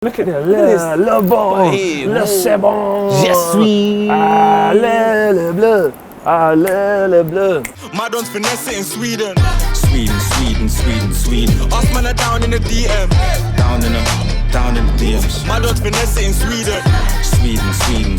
Look at this, le bon, le c'est bon, je suis, le bleu, le bleu. Madon's finesse it in Sweden. Sweden. Us man are down in the DM. Down in the DMs. Madon's finesse it in Sweden. Sweden.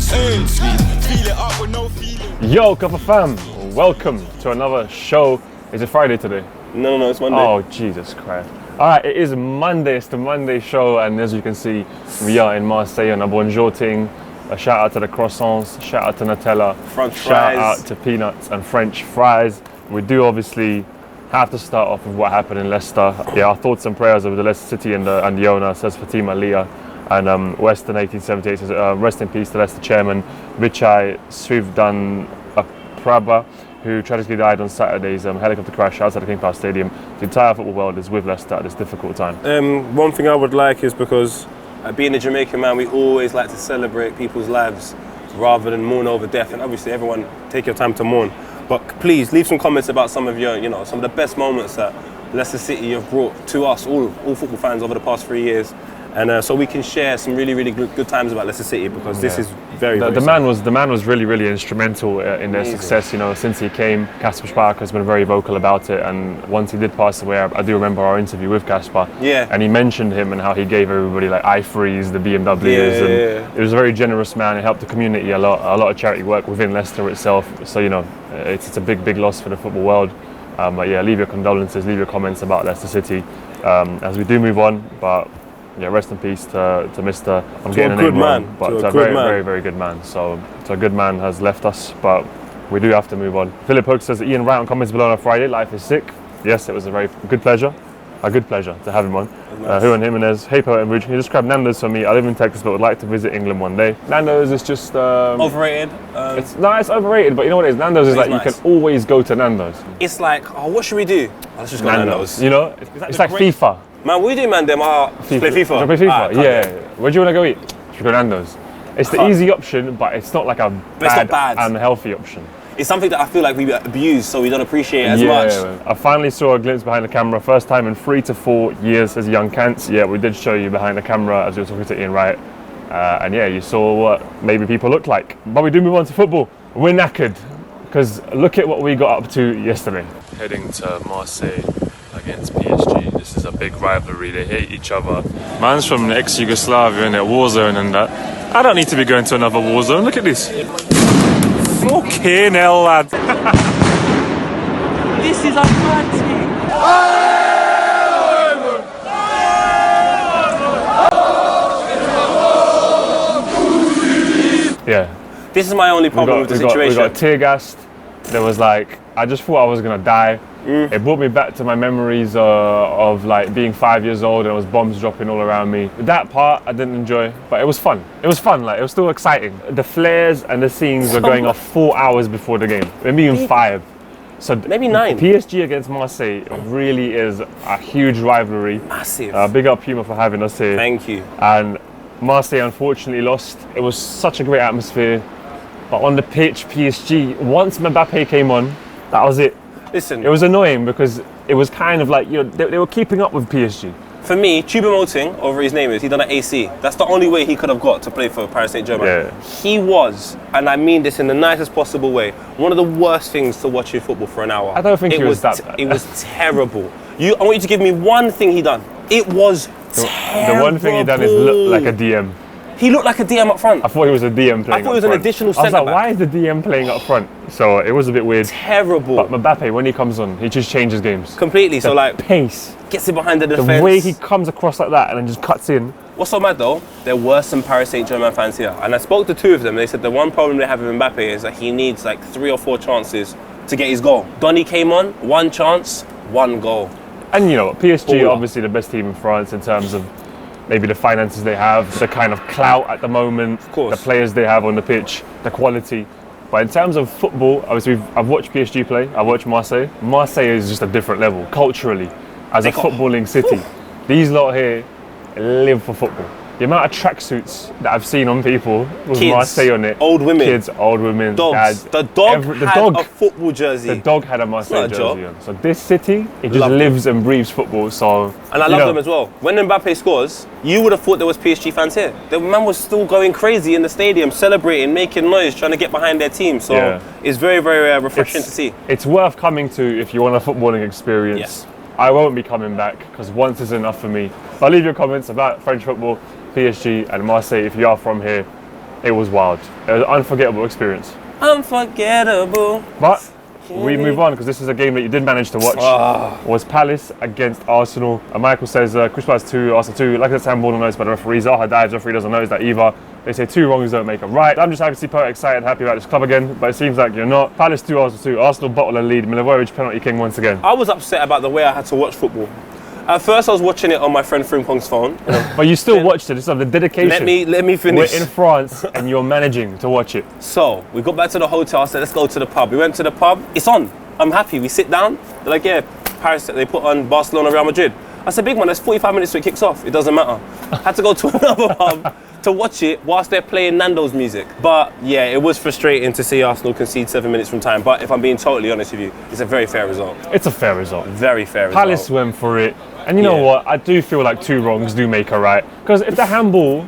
Feel it up with no feeling. Yo, Cup of Fam, welcome to another show. Is it Friday today? No, it's Monday. Oh, Jesus Christ. Alright, it is Monday, it's the Monday show, and as you can see, we are in Marseille on a bonjour ting. A shout out to the croissants, shout out to Nutella, French shout fries. out to peanuts and French fries. We do obviously have to start off with what happened in Leicester. Yeah, our thoughts and prayers over the Leicester City and the owner, says Fatima Leah. And Western 1878 says, rest in peace to Leicester chairman Vichai Srivaddhanaprabha, who tragically died on Saturday's helicopter crash outside the King Power Stadium. The entire football world is with Leicester at this difficult time. One thing I would like is because being a Jamaican man, we always like to celebrate people's lives rather than mourn over death. And obviously, everyone take your time to mourn. But please leave some comments about some of your, some of the best moments that Leicester City have brought to us, all football fans, over the past 3 years. And so we can share some really good times about Leicester City, because this is very the man was really instrumental in their success. Since he came, Kasper Schmeichel has been very vocal about it. And once he did pass away, I do remember our interview with Kasper. Yeah. And he mentioned him and how he gave everybody like iFrees, the BMWs, and he was a very generous man. He helped the community a lot of charity work within Leicester itself. So it's a big loss for the football world. But yeah, leave your condolences, leave your comments about Leicester City as we do move on. But yeah, rest in peace to Mr. I'm getting a name wrong, but a very good man. So a good man has left us, but we do have to move on. Philip Hook says, Ian, write on comments below on a Friday. Life is sick. Yes, it was a good pleasure to have him on. Nice. Juan Jimenez, hey Poet and Rouge, can you just grab Nando's for me? I live in Texas but would like to visit England one day. Nando's is just overrated. It's overrated, but you know what it is? Nando's is like nice. You can always go to Nando's. It's like, what should we do? Let's just go to Nando's. It's like FIFA. Man, what do you do, man? Play FIFA. Play FIFA? Yeah. Where do you want to go eat? Should we go Nando's? It's the easy option, but it's not like a bad, unhealthy option. It's something that I feel like we abuse, so we don't appreciate it as much. I finally saw a glimpse behind the camera, first time in 3 to 4 years as young Cants. Yeah, we did show you behind the camera as we were talking to Ian Wright. And yeah, you saw what maybe people look like. But we do move on to football. We're knackered, because look at what we got up to yesterday. Heading to Marseille against PSG. This is a big rivalry. They hate each other. Man's from ex-Yugoslavia in their war zone and that. I don't need to be going to another war zone. Look at this. Fucking hell, lad. This is a mad team. Yeah. This is my only problem with the situation. We got tear gassed. There was I just thought I was gonna die. It brought me back to my memories of like being 5 years old and there was bombs dropping all around me. That part I didn't enjoy, but it was fun. It was still exciting. The flares and the scenes were going off 4 hours before the game, maybe even 5. So maybe 9. PSG against Marseille really is a huge rivalry. Massive. Big up Puma for having us here. Thank you. And Marseille unfortunately lost. It was such a great atmosphere. But on the pitch, PSG, once Mbappe came on, that was it. Listen, it was annoying because it was kind of like they were keeping up with PSG. For me, Choupo-Moting, over his name is, he done an AC. That's the only way he could have got to play for Paris Saint-Germain. Yeah. He was, and I mean this in the nicest possible way, one of the worst things to watch in football for an hour. I don't think it was that bad. It was terrible. I want you to give me one thing he done. It was terrible. The one thing he done is look like a DM. He looked like a DM up front. I thought he was a DM playing. I thought he was an additional centre back. Why is the DM playing up front? So it was a bit weird. Terrible. But Mbappe, when he comes on, he just changes games completely. The pace, gets it behind the defence. The way he comes across like that and then just cuts in. What's so mad though? There were some Paris Saint-Germain fans here, and I spoke to 2 of them. They said the one problem they have with Mbappe is that he needs like 3 or 4 chances to get his goal. Donny came on, 1 chance, 1 goal. And PSG are obviously the best team in France in terms of maybe the finances they have, the kind of clout at the moment, the players they have on the pitch, the quality. But in terms of football, obviously I've watched PSG play, I watched Marseille. Marseille is just a different level, culturally, as a footballing city. These lot here live for football. The amount of tracksuits that I've seen on people with Kids, Marseille on it. old women. Kids, old women. Dogs. dads. The dog had a football jersey. The dog had a Marseille It's not a jersey on. So this city, it just Love lives and breathes football. So And I love them as well. When Mbappe scores, you would have thought there was PSG fans here. The man was still going crazy in the stadium, celebrating, making noise, trying to get behind their team. So it's very, very refreshing to see. It's worth coming to if you want a footballing experience. Yes. I won't be coming back because once is enough for me. I'll leave your comments about French football, PSG and Marseille if you are from here. It was wild. It was an unforgettable experience. Unforgettable. But we move on because this is a game that you did manage to watch. Was Palace against Arsenal. And Michael says Crystal Palace 2, Arsenal 2. Like I said, handball noticed by the referee. Zaha dives, referee doesn't notice that either. They say 2 wrongs don't make a right. I'm just happy to see Poet excited, happy about this club again, but it seems like you're not. Palace 2, Arsenal 2. Arsenal bottle a lead. Milivojevic penalty king once again. I was upset about the way I had to watch football. At first, I was watching it on my friend Frimpong's phone. But you still watched it. It's of the dedication. Let me finish. We're in France and you're managing to watch it. So we got back to the hotel. I said, let's go to the pub. We went to the pub. It's on. I'm happy. We sit down. They're like, yeah, Paris. They put on Barcelona, Real Madrid. I said, big man, there's 45 minutes till it kicks off. It doesn't matter. Had to go to another pub to watch it whilst they're playing Nando's music. But yeah, it was frustrating to see Arsenal concede 7 minutes from time. But if I'm being totally honest with you, it's a very fair result. It's a fair result. Very fair result. Palace went for it. And you know what? I do feel like 2 wrongs do make a right. Because if the handball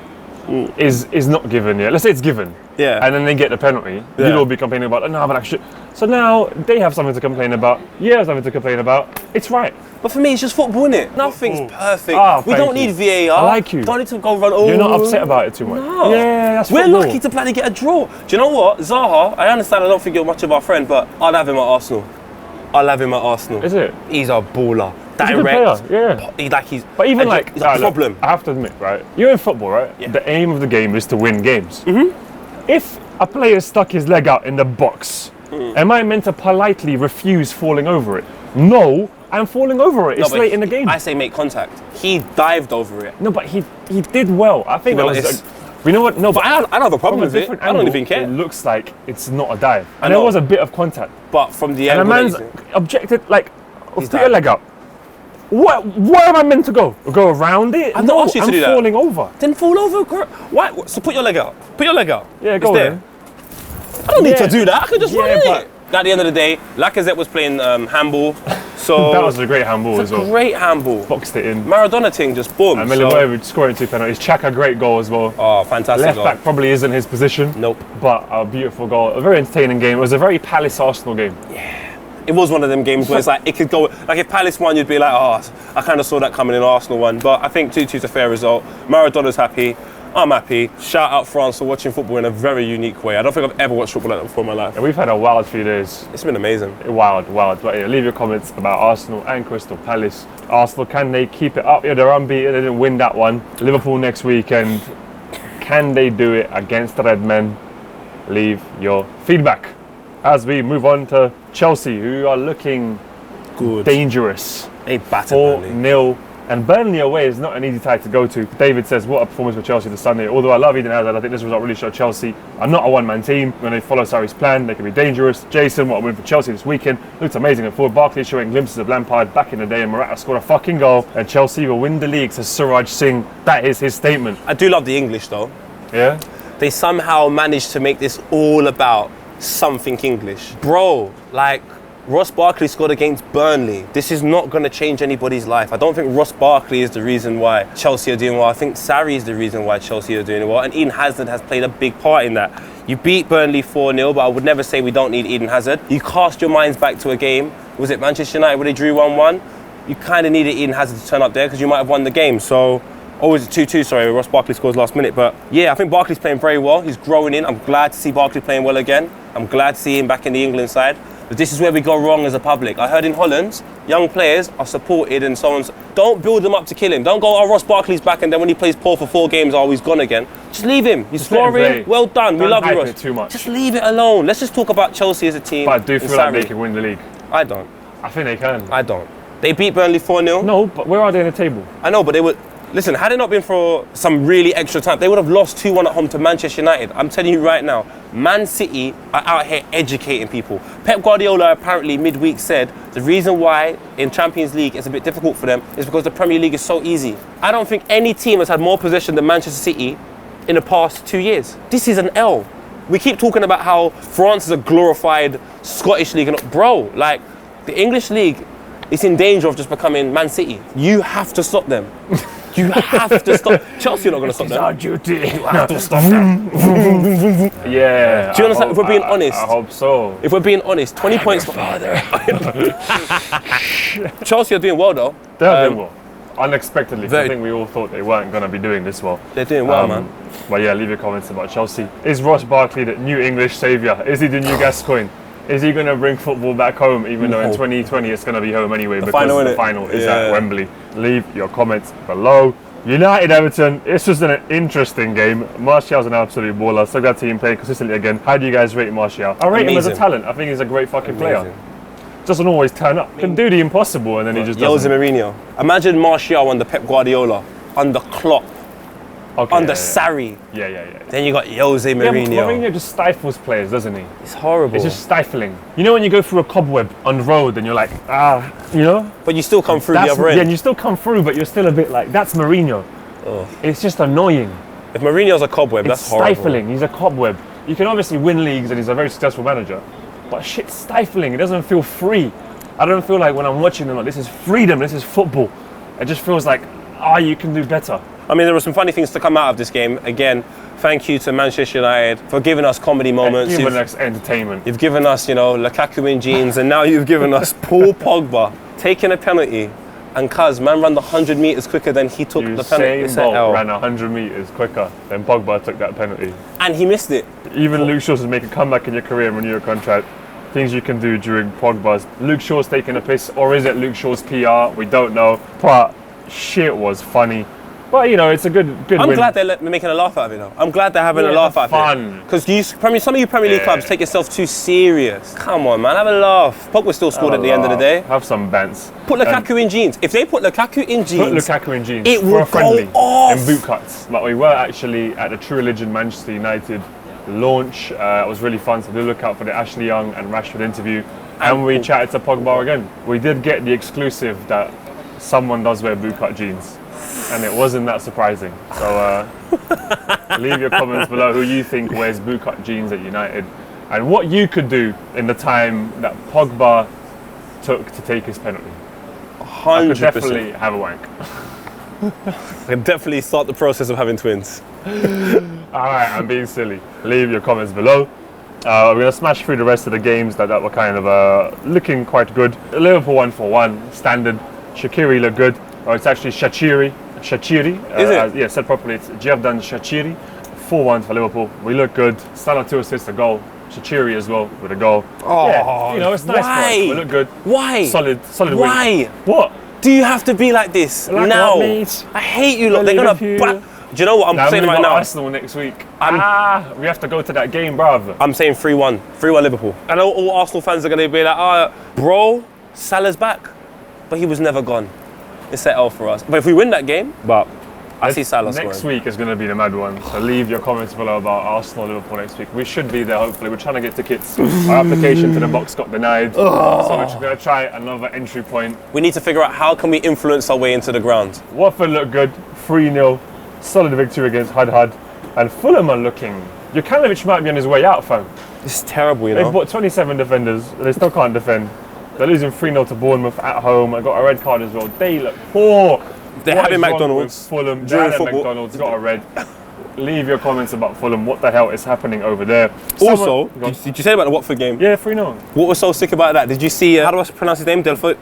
is not given yet, let's say it's given, and then they get the penalty, you'd all be complaining about, no, but actually. So now they have something to complain about. You have something to complain about. It's right. But for me, it's just football, innit? Nothing's perfect. We don't need VAR. I like you. Don't need to go run. You're not upset about it too much. No. Yeah, that's We're football. lucky to bloody get a draw. Do you know what? Zaha, I understand I don't think you're much of our friend, but I'll have him at Arsenal. I'll have him at Arsenal. Is it? He's a baller. He's a good player, yeah. But even he's a problem. I have to admit, right? You're in football, right? Yeah. The aim of the game is to win games. If a player stuck his leg out in the box, am I meant to politely refuse falling over it? No, I'm falling over it. It's late in the game. I say make contact. He dived over it. No, but he did well. I think that was. You know what? No, but I don't have a problem with it. I don't even care. It looks like it's not a dive, and know. there was a bit of contact. But from the and angle, a man's objected like, put your leg out. Where am I meant to go? Go around it? I'm not asked you to do that. I'm falling over. Then fall over. Why? So put your leg out. Put your leg out. Yeah, go there. I don't need to do that. I can just run it. At the end of the day, Lacazette was playing handball. So that was a great handball as well. Great handball. Boxed it in. Maradona thing just boom. And Milivojevic scoring 2 penalties. Xhaka, great goal as well. Oh, fantastic Left goal. back probably isn't his position. Nope. But a beautiful goal. A very entertaining game. It was a very Palace Arsenal game. Yeah. It was one of them games where it's like, it could go, like if Palace won, you'd be like, oh, I kind of saw that coming in Arsenal one. But I think 2-2 is a fair result. Maradona's happy. I'm happy. Shout out France for watching football in a very unique way. I don't think I've ever watched football like that before in my life. Yeah, we've had a wild few days. It's been amazing. Wild. But yeah, leave your comments about Arsenal and Crystal Palace. Arsenal, can they keep it up? Yeah, they're unbeaten. They didn't win that one. Liverpool next weekend. Can they do it against the Redmen? Leave your feedback. As we move on to Chelsea, who are looking dangerous. They battered Burnley. 4-0. And Burnley away is not an easy tie to go to. David says, what a performance for Chelsea this Sunday. Although I love Eden Hazard, I think this result really showed Chelsea are not a one-man team. When they follow Sarri's plan, they can be dangerous. Jason, what a win for Chelsea this weekend. Looked amazing at forward. Barkley showing glimpses of Lampard back in the day, and Morata scored a fucking goal. And Chelsea will win the league, says Suraj Singh. That is his statement. I do love the English though. Yeah? They somehow managed to make this all about something English. Bro, like, Ross Barkley scored against Burnley. This is not going to change anybody's life. I don't think Ross Barkley is the reason why Chelsea are doing well. I think Sarri is the reason why Chelsea are doing well. And Eden Hazard has played a big part in that. You beat Burnley 4-0, but I would never say we don't need Eden Hazard. You cast your minds back to a game. Was it Manchester United where they drew 1-1? You kind of needed Eden Hazard to turn up there because you might have won the game. So, was it 2-2, sorry, Ross Barkley scores last minute. But yeah, I think Barkley's playing very well. He's growing in. I'm glad to see Barkley playing well again. I'm glad to see him back in the England side. But this is where we go wrong as a public. I heard in Holland, young players are supported and so on. Don't build them up to kill him. Don't go, oh, Ross Barkley's back and then when he plays poor for 4 games, oh, he's gone again. Just leave him. He's scoring. Well done. We love you, Ross. Too much. Just leave it alone. Let's just talk about Chelsea as a team. But I do feel like they can win the league. I don't. I think they can. I don't. They beat Burnley 4-0. No, but where are they in the table? I know, but they would. Listen, had it not been for some really extra time, they would have lost 2-1 at home to Manchester United. I'm telling you right now, Man City are out here educating people. Pep Guardiola apparently midweek said the reason why in Champions League it's a bit difficult for them is because the Premier League is so easy. I don't think any team has had more possession than Manchester City in the past 2 years. This is an L. We keep talking about how France is a glorified Scottish league. And bro, like, the English league is in danger of just becoming Man City. You have to stop them. You have to stop. Chelsea are not going to stop them. It's our duty. You have to stop them. Yeah. Do you understand? If we're being honest. I hope so. If we're being honest, 20 points. Chelsea are doing well though. They're doing well. Unexpectedly. Very- I think we all thought they weren't going to be doing this well. They're doing well, man. But yeah, leave your comments about Chelsea. Is Ross Barkley the new English saviour? Is he the new Gascoigne? Is he going to bring football back home, even though in 2020 it's going to be home anyway because final, the innit? final is Yeah. at Wembley? Leave your comments below. United Everton, this was an interesting game. Martial's an absolute baller. So glad to see him playing consistently again. How do you guys rate Martial? I rate him as a Amazing. talent. I think he's a great fucking player. Amazing. Doesn't always turn up. Can do the impossible and then he just Jose doesn't. Mourinho. Imagine Martial under Pep Guardiola, under Klopp, Okay, under yeah, Sarri. yeah. Then you got Jose Yeah, but Mourinho. Mourinho just stifles players, doesn't he? It's horrible. It's just stifling. You know when you go through a cobweb on the road and you're like, you know? But you still come through the That's, other end. yeah, and you still come through, but you're still a bit like, that's Mourinho. It's just annoying. If Mourinho's a cobweb, It's that's horrible. stifling. He's a cobweb. You can obviously win leagues and he's a very successful manager, but shit's stifling. It doesn't feel free. I don't feel like when I'm watching them, like, this is freedom, this is football. It just feels like, you can do better. I mean, there were some funny things to come out of this game. Again, thank you to Manchester United for giving us comedy moments. Even next entertainment. You've given us, Lukaku in jeans, and now you've given us Paul Pogba taking a penalty. And cuz, man ran the 100 metres quicker than he took the penalty. It's an Bolt L. ran 100 metres quicker than Pogba took that penalty. And he missed it. Even Luke Shaw's to make a comeback in your career and renew your contract. Things you can do during Pogba's. Luke Shaw's taking a piss, or is it Luke Shaw's PR? We don't know. But shit was funny. But it's a good I'm win. glad they're making a laugh out of it though. I'm glad they're having a Yeah, laugh out fun. of it. Because some of you Premier League clubs take yourself too serious. Come on, man, have a laugh. Pogba still scored at the end of the day. Have some bants. Put Lukaku in jeans. If they put Lukaku in jeans, Put Lukaku in jeans it for will a friendly go off. and boot cuts. But we were actually at the True Religion Manchester United launch. It was really fun, so do look out for the Ashley Young and Rashford interview. And we chatted to Pogba again. We did get the exclusive that someone does wear boot cut jeans. And it wasn't that surprising. So leave your comments below who you think wears boot cut jeans at United and what you could do in the time that Pogba took to take his penalty. I could 100%. definitely have a wank. I can definitely start the process of having twins. Alright, I'm being silly. Leave your comments below. We're going to smash through the rest of the games that were kind of looking quite good. Liverpool 1-4-1, standard. Shaqiri looked good. Or it's actually Shaqiri. Is it? Yeah, said properly. It's Srivaddhanaprabha Shaqiri. 4-1 for Liverpool. We look good. Salah 2 assists, a goal. Shaqiri as well with a goal. Oh, yeah, it's nice. why? For us. We look good. Why? Solid Why? win. What? Do you have to be like this Like now? what, mate? I hate you lot. They're Believe gonna. you. Do you know what I'm Now saying we've right got now? Arsenal next week. We have to go to that game, bruv. I'm saying 3-1. 3-1 Liverpool. I know all Arsenal fans are gonna be like, bro, Salah's back, but he was never gone. It's an L for us. But if we win that game, I see Salah Next scoring. week is going to be the mad one. So leave your comments below about Arsenal Liverpool next week. We should be there hopefully. We're trying to get tickets. Our application to the box got denied. So we're just going to try another entry point. We need to figure out how can we influence our way into the ground. Watford look good. 3-0. Solid victory against Hud. And Fulham are looking. Jokanovic might be on his way out, fam. It's terrible, you They've know. bought 27 defenders. They still can't defend. They're losing 3-0 to Bournemouth at home. I got a red card as well. They look poor. They're What having is wrong McDonald's with Fulham during down at football. McDonald's got a red. Leave your comments about Fulham. What the hell is happening over there? Also, Go on. did you say about the Watford game? Yeah, 3-0. What was so sick about that? Did you see, how do I pronounce his name? De Do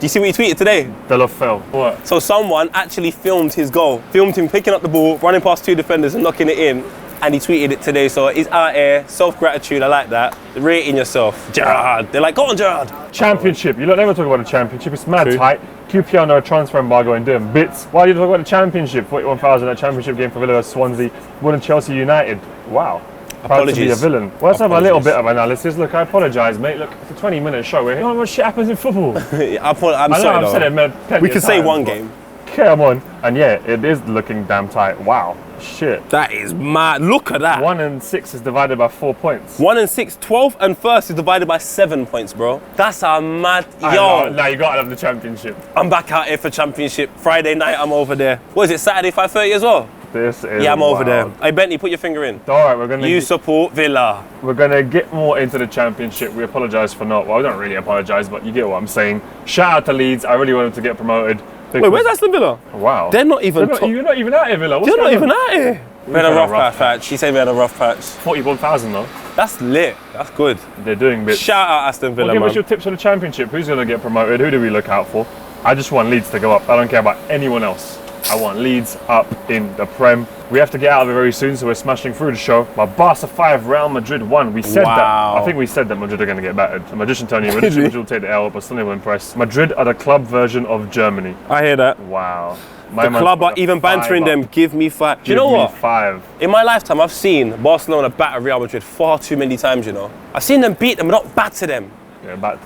you see what he tweeted today? La Fell. What? So someone actually filmed his goal. Filmed him picking up the ball, running past 2 defenders and knocking it in. And he tweeted it today, so he's out here, self-gratitude, I like that. Rating yourself. Gerrard. They're like, go on, Gerrard. Championship. You don't never talk about the championship. It's mad True. tight. QPR under a transfer embargo and doing bits. Why do you talk about the championship? 41,000 at championship game for Villa vs Swansea. Winning Chelsea United. Wow. Proud to be a Apologies. villain. Well, let's have a little Apologies. bit of analysis. Look, I apologise, mate. Look, it's a 20-minute show. You know what shit happens in football? I'm I know sorry, I've said it though. plenty We of can say times, one but game. Come on. And yeah, it is looking damn tight. Wow. Shit. That is mad. Look at that. 1 and 6 is divided by 4 points. 1 and 6, 12 and first is divided by 7 points, bro. That's a mad. Yo. Now you gotta have the championship. I'm back out here for championship. Friday night, I'm over there. What is it, Saturday, 5:30 as well? This is Yeah, I'm over there. wild. Hey, Bentley, put your finger in. Alright, we're gonna You support Villa. we're gonna get more into the championship. We apologise for not. Well, I don't really apologise, but you get what I'm saying. Shout out to Leeds. I really want them to get promoted. Wait, where's Aston Villa? Wow. They're not even. You're not even out here, Villa. What's You're not going even on? out here. We had a rough patch. She said we had a rough patch. 41,000 though. That's lit. That's good. They're doing bits. Shout out Aston Villa, Well, give man. us your tips for the championship. Who's gonna get promoted? Who do we look out for? I just want Leeds to go up. I don't care about anyone else. I want Leeds up in the Prem. We have to get out of it very soon, so we're smashing through the show. But Barca 5, Real Madrid 1. We said Wow. that. I think we said that Madrid are going to get battered. The magician telling you Madrid will take the L, but still they will impress. Madrid are the club version of Germany. I hear that. Wow. The club are even bantering them. Give me 5. Do you know what? 5. In my lifetime, I've seen Barcelona batter Real Madrid far too many times, you know. I've seen them beat them, but not batter them. Yeah, but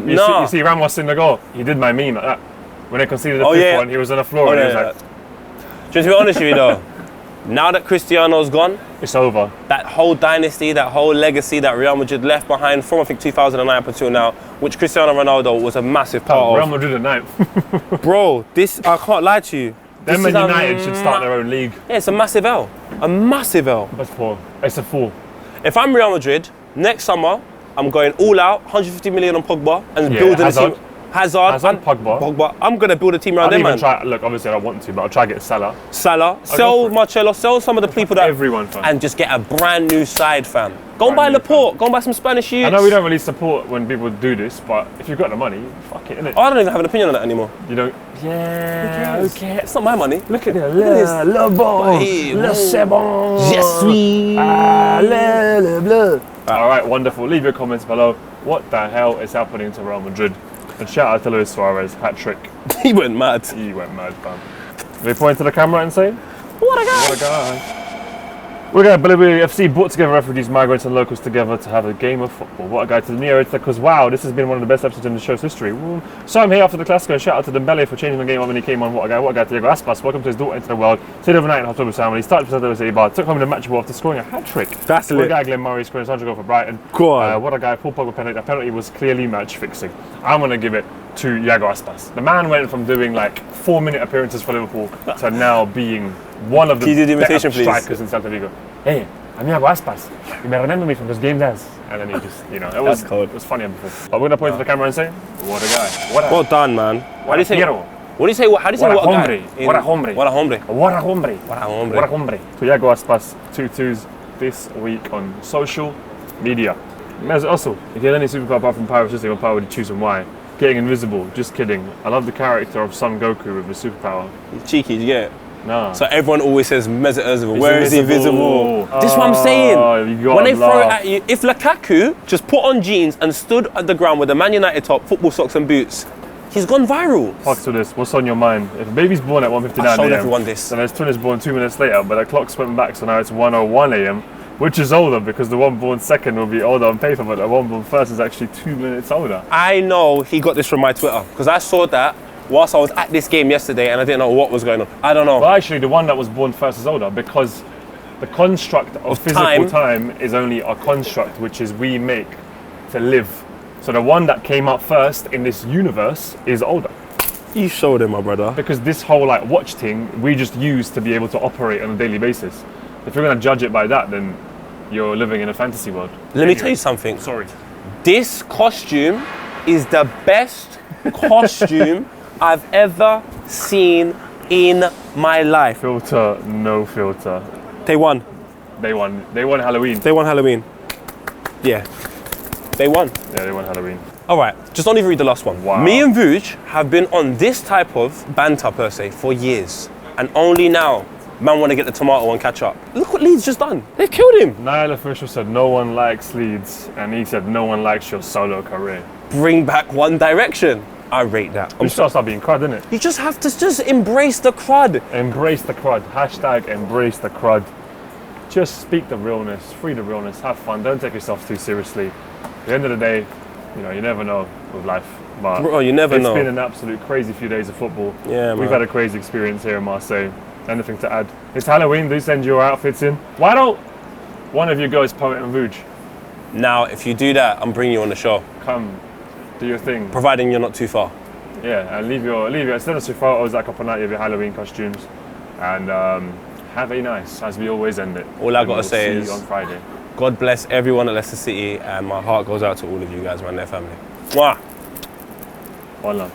you see Ramos in the goal. He did my meme like that. When they conceded the fifth one, he was on the floor and he was like, just to be honest with you though, now that Cristiano's gone, it's over. that whole dynasty, that whole legacy that Real Madrid left behind from I think 2009 up until now, which Cristiano Ronaldo was a massive part Real of. Madrid at ninth. Bro, this, I can't lie to you. Them This and is United should start their own league. Yeah, it's a massive L. A massive L. That's 4. It's a 4. If I'm Real Madrid, next summer, I'm going all out, 150 million on Pogba and building a team. Hazard and Pogba. I'm going to build a team around them, man. Look, obviously I don't want to, but I'll try to get Salah. Sell Marcelo, sell some of the people that... Everyone, fam. And just get a brand new side, fam. Go and buy Laporte. Go and buy some Spanish youths. I know we don't really support when people do this, but if you've got the money, fuck it, innit? I don't even have an opinion on that anymore. You don't... Yeah, okay. It's not my money. Look at this. Le bon, le c'est bon. Je suis. Le bleu. Alright, wonderful. Leave your comments below. What the hell is happening to Real Madrid? And shout out to Luis Suarez, hat-trick. He went mad. He went mad, fam. Do we point to the camera and say, what a guy. What a guy. We're going to Bolivia FC brought together refugees, migrants and locals together to have a game of football. What a guy to the near because wow, this has been one of the best episodes in the show's history. So I'm here after the Clasico and shout out to Dembele for changing the game up when he came on. What a guy to Diego Aspas. Welcome to his daughter into the world. Stayed overnight in hospital with family. Started for Sarri-ball. Took home the match ball after scoring a hat-trick. That's lit. What a guy, Glenn Murray scoring such a goal for Brighton. What a guy, Paul Pogba penalty. That penalty was clearly match fixing. I'm going to give it to Iago Aspas. The man went from doing like 4-minute appearances for Liverpool to now being one of the best strikers in Celta Vigo. Hey, I'm Iago Aspas. You may remember me from those games as. And then he just, you know, it was funny before. But we're going to point to the camera and say, what a guy. Well done, man. What do you say? What do you say? How do you say what a guy? What a hombre. What a hombre. What a hombre. What a hombre. What a hombre. So Iago Aspas 2-2s this week on social media. Also, if you had any superpower apart from power system, what power would you choose and why? Getting invisible, just kidding. I love the character of Son Goku with the superpower. Cheeky, you get it? No. So everyone always says Mesut Ozil. Where is he invisible? Oh, This is what I'm saying. When they throw it laugh. at you, if Lukaku just put on jeans and stood at the ground with a Man United top, football socks and boots, he's gone viral. Fuck to this. What's on your mind? If a baby's born at 1:59 I showed a.m. everyone this. and his twin is born 2 minutes later, but the clock's went back, so now it's 1:01 a.m. Which is older because the one born second will be older on paper, but the one born first is actually 2 minutes older. I know he got this from my Twitter because I saw that whilst I was at this game yesterday and I didn't know what was going on. I don't know. Well, actually, the one that was born first is older because the construct of physical time is only a construct which is we make to live. So the one that came up first in this universe is older. You showed him, my brother. Because this whole like watch thing we just use to be able to operate on a daily basis. If you're going to judge it by that, then you're living in a fantasy world. Let me tell you something. Sorry. This costume is the best costume I've ever seen in my life. Filter, no filter. They won. They won. They won Halloween. They won Halloween. Yeah. They won. Yeah, they won Halloween. All right, just don't even read the last one. Wow. Me and Vuj have been on this type of banter per se for years. And only now, man want to get the tomato and catch up. Look what Leeds just done. They've killed him. Niall Official said no one likes Leeds, and he said no one likes your solo career. Bring back One Direction. I rate that. You start being crud, innit? You just have to just embrace the crud. Embrace the crud. Hashtag embrace the crud. Just speak the realness, free the realness, have fun. Don't take yourself too seriously. At the end of the day, you know, you never know with life. But Bro, you never know. It's been an absolute crazy few days of football. Yeah, We've man. had a crazy experience here in Marseille. Anything to add? It's Halloween. Do send your outfits in. Why don't one of you guys Poet and Vuj? Now, if you do that, I'm bringing you on the show. Come, do your thing. Providing you're not too far. Yeah, and leave your send us your photos like up on night of your Halloween costumes, and have a nice, as we always end it. All I And gotta we'll say see is you on Friday. God bless everyone at Leicester City, and my heart goes out to all of you guys, man, their family. Mwah. One love.